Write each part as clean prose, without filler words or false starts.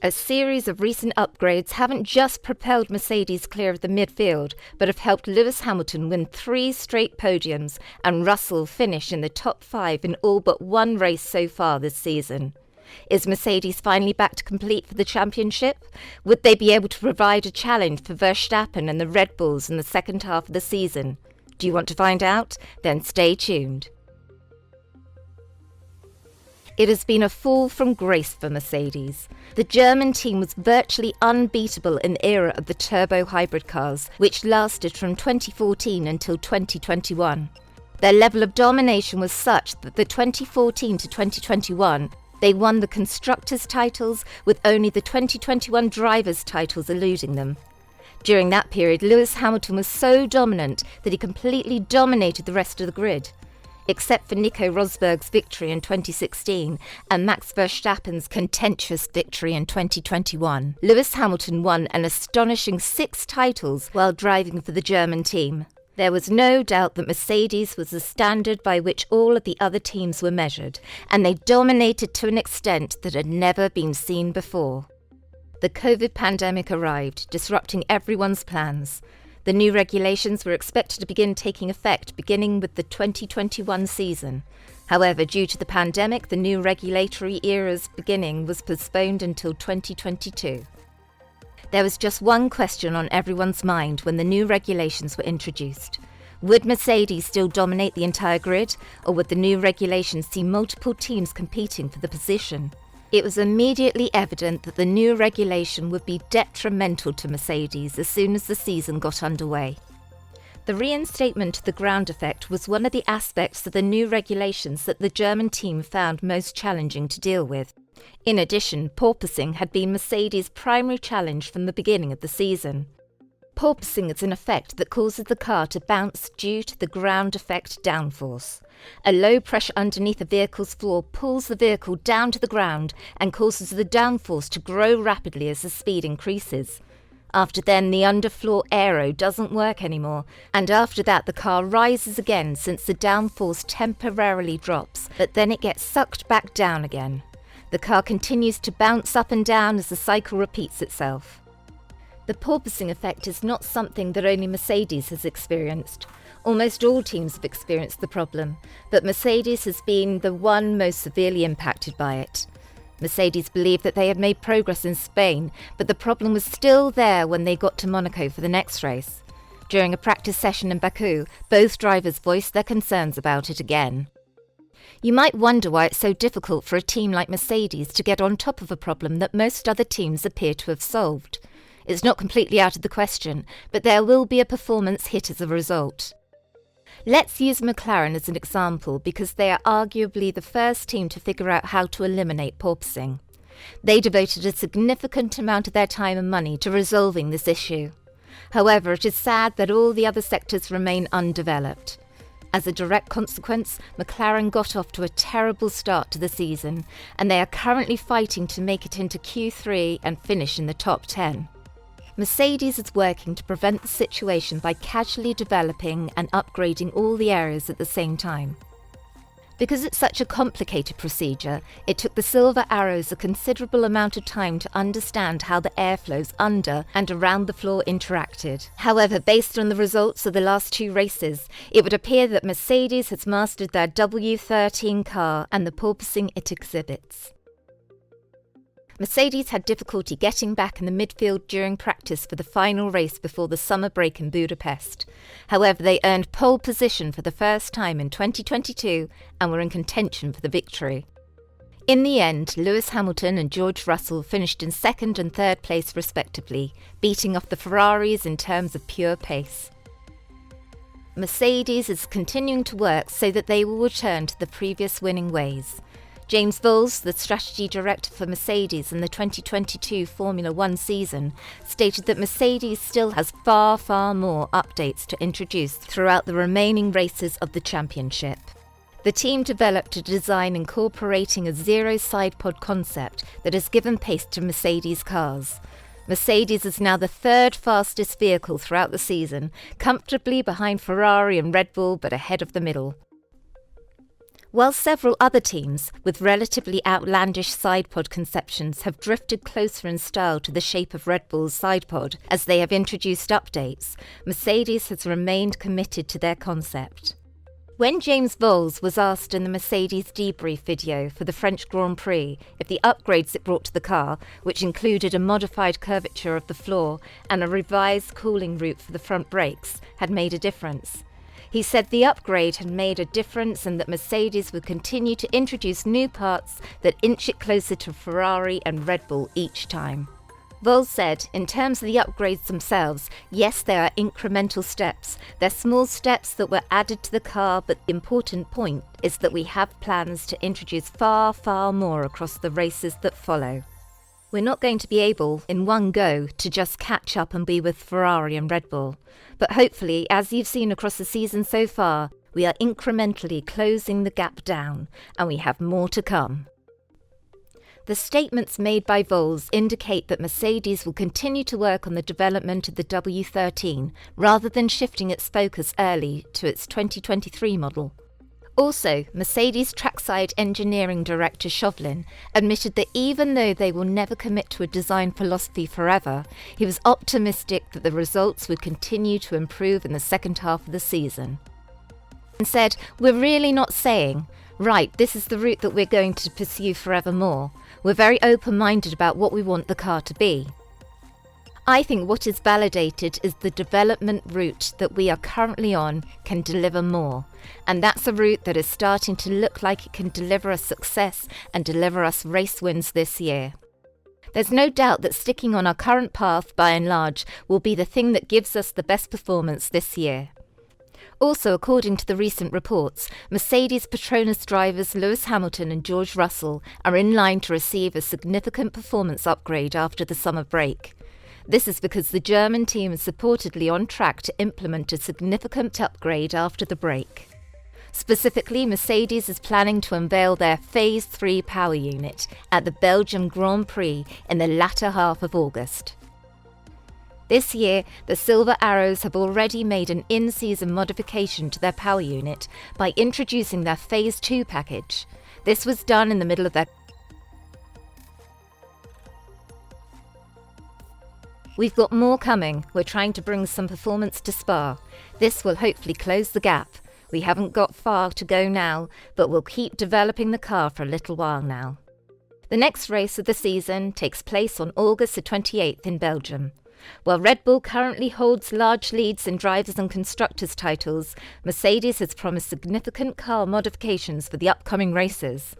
A series of recent upgrades haven't just propelled Mercedes clear of the midfield, but have helped Lewis Hamilton win 3 straight podiums and Russell finish in the top 5 in all but one race so far this season. Is Mercedes finally back to compete for the championship? Would they be able to provide a challenge for Verstappen and the Red Bulls in the second half of the season? Do you want to find out? Then stay tuned. It has been a fall from grace for Mercedes. The German team was virtually unbeatable in the era of the turbo hybrid cars, which lasted from 2014 until 2021. Their level of domination was such that the 2014 to 2021, they won the constructors' titles, with only the 2021 drivers' titles eluding them. During that period, Lewis Hamilton was so dominant that he completely dominated the rest of the grid. Except for Nico Rosberg's victory in 2016 and Max Verstappen's contentious victory in 2021, Lewis Hamilton won an astonishing 6 titles while driving for the German team. There was no doubt that Mercedes was the standard by which all of the other teams were measured, and they dominated to an extent that had never been seen before. The COVID pandemic arrived, disrupting everyone's plans. The new regulations were expected to begin taking effect beginning with the 2021 season. However, due to the pandemic, the new regulatory era's beginning was postponed until 2022. There was just one question on everyone's mind when the new regulations were introduced. Would Mercedes still dominate the entire grid, or would the new regulations see multiple teams competing for the position? It was immediately evident that the new regulation would be detrimental to Mercedes as soon as the season got underway. The reinstatement of the ground effect was one of the aspects of the new regulations that the German team found most challenging to deal with. In addition, porpoising had been Mercedes' primary challenge from the beginning of the season. Porpoising is an effect that causes the car to bounce due to the ground effect downforce. A low pressure underneath a vehicle's floor pulls the vehicle down to the ground and causes the downforce to grow rapidly as the speed increases. After then, the underfloor aero doesn't work anymore, and after that the car rises again since the downforce temporarily drops, but then it gets sucked back down again. The car continues to bounce up and down as the cycle repeats itself. The porpoising effect is not something that only Mercedes has experienced. Almost all teams have experienced the problem, but Mercedes has been the one most severely impacted by it. Mercedes believed that they had made progress in Spain, but the problem was still there when they got to Monaco for the next race. During a practice session in Baku, both drivers voiced their concerns about it again. You might wonder why it's so difficult for a team like Mercedes to get on top of a problem that most other teams appear to have solved. It's not completely out of the question, but there will be a performance hit as a result. Let's use McLaren as an example because they are arguably the first team to figure out how to eliminate porpoising. They devoted a significant amount of their time and money to resolving this issue. However, it is sad that all the other sectors remain undeveloped. As a direct consequence, McLaren got off to a terrible start to the season, and they are currently fighting to make it into Q3 and finish in the top 10. Mercedes is working to prevent the situation by casually developing and upgrading all the areas at the same time. Because it's such a complicated procedure, it took the Silver Arrows a considerable amount of time to understand how the airflows under and around the floor interacted. However, based on the results of the last 2 races, it would appear that Mercedes has mastered their W13 car and the porpoising it exhibits. Mercedes had difficulty getting back in the midfield during practice for the final race before the summer break in Budapest. However, they earned pole position for the first time in 2022 and were in contention for the victory. In the end, Lewis Hamilton and George Russell finished in 2nd and 3rd place respectively, beating off the Ferraris in terms of pure pace. Mercedes is continuing to work so that they will return to the previous winning ways. James Vowles, the strategy director for Mercedes in the 2022 Formula One season, stated that Mercedes still has far more updates to introduce throughout the remaining races of the championship. The team developed a design incorporating a zero side pod concept that has given pace to Mercedes cars. Mercedes is now the 3rd fastest vehicle throughout the season, comfortably behind Ferrari and Red Bull but ahead of the middle. While several other teams with relatively outlandish side pod conceptions have drifted closer in style to the shape of Red Bull's side pod as they have introduced updates, Mercedes has remained committed to their concept. When James Vowles was asked in the Mercedes debrief video for the French Grand Prix if the upgrades it brought to the car, which included a modified curvature of the floor and a revised cooling route for the front brakes, had made a difference, he said the upgrade had made a difference and that Mercedes would continue to introduce new parts that inch it closer to Ferrari and Red Bull each time. Vowles said, in terms of the upgrades themselves, yes, they are incremental steps. They're small steps that were added to the car, but the important point is that we have plans to introduce far, far more across the races that follow. We're not going to be able, in one go, to just catch up and be with Ferrari and Red Bull. But hopefully, as you've seen across the season so far, we are incrementally closing the gap down, and we have more to come. The statements made by Vowles indicate that Mercedes will continue to work on the development of the W13, rather than shifting its focus early to its 2023 model. Also, Mercedes trackside engineering director Chauvelin admitted that even though they will never commit to a design philosophy forever, he was optimistic that the results would continue to improve in the second half of the season. And said, "We're really not saying, right, this is the route that we're going to pursue forevermore. We're very open-minded about what we want the car to be. I think what is validated is the development route that we are currently on can deliver more, and that's a route that is starting to look like it can deliver us success and deliver us race wins this year. There's no doubt that sticking on our current path by and large will be the thing that gives us the best performance this year." Also, according to the recent reports, Mercedes Petronas drivers Lewis Hamilton and George Russell are in line to receive a significant performance upgrade after the summer break. This is because the German team is reportedly on track to implement a significant upgrade after the break. Specifically, Mercedes is planning to unveil their Phase 3 power unit at the Belgian Grand Prix in the latter half of August. This year, the Silver Arrows have already made an in-season modification to their power unit by introducing their Phase 2 package. This was done in the middle of their We've got more coming. We're trying to bring some performance to Spa. This will hopefully close the gap. We haven't got far to go now, but we'll keep developing the car for a little while now. The next race of the season takes place on August the 28th in Belgium. While Red Bull currently holds large leads in drivers and constructors titles, Mercedes has promised significant car modifications for the upcoming races.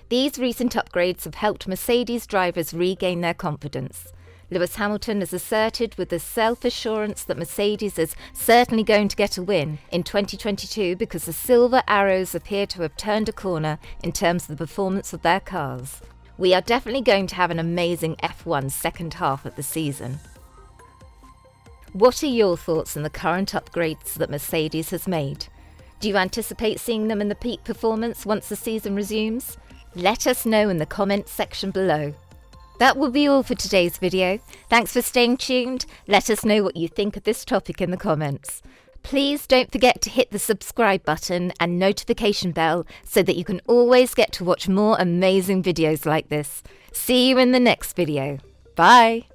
These recent upgrades have helped Mercedes drivers regain their confidence. Lewis Hamilton has asserted with the self-assurance that Mercedes is certainly going to get a win in 2022 because the Silver Arrows appear to have turned a corner in terms of the performance of their cars. We are definitely going to have an amazing F1 second half of the season. What are your thoughts on the current upgrades that Mercedes has made? Do you anticipate seeing them in the peak performance once the season resumes? Let us know in the comments section below. That will be all for today's video. Thanks for staying tuned. Let us know what you think of this topic in the comments. Please don't forget to hit the subscribe button and notification bell so that you can always get to watch more amazing videos like this. See you in the next video. Bye!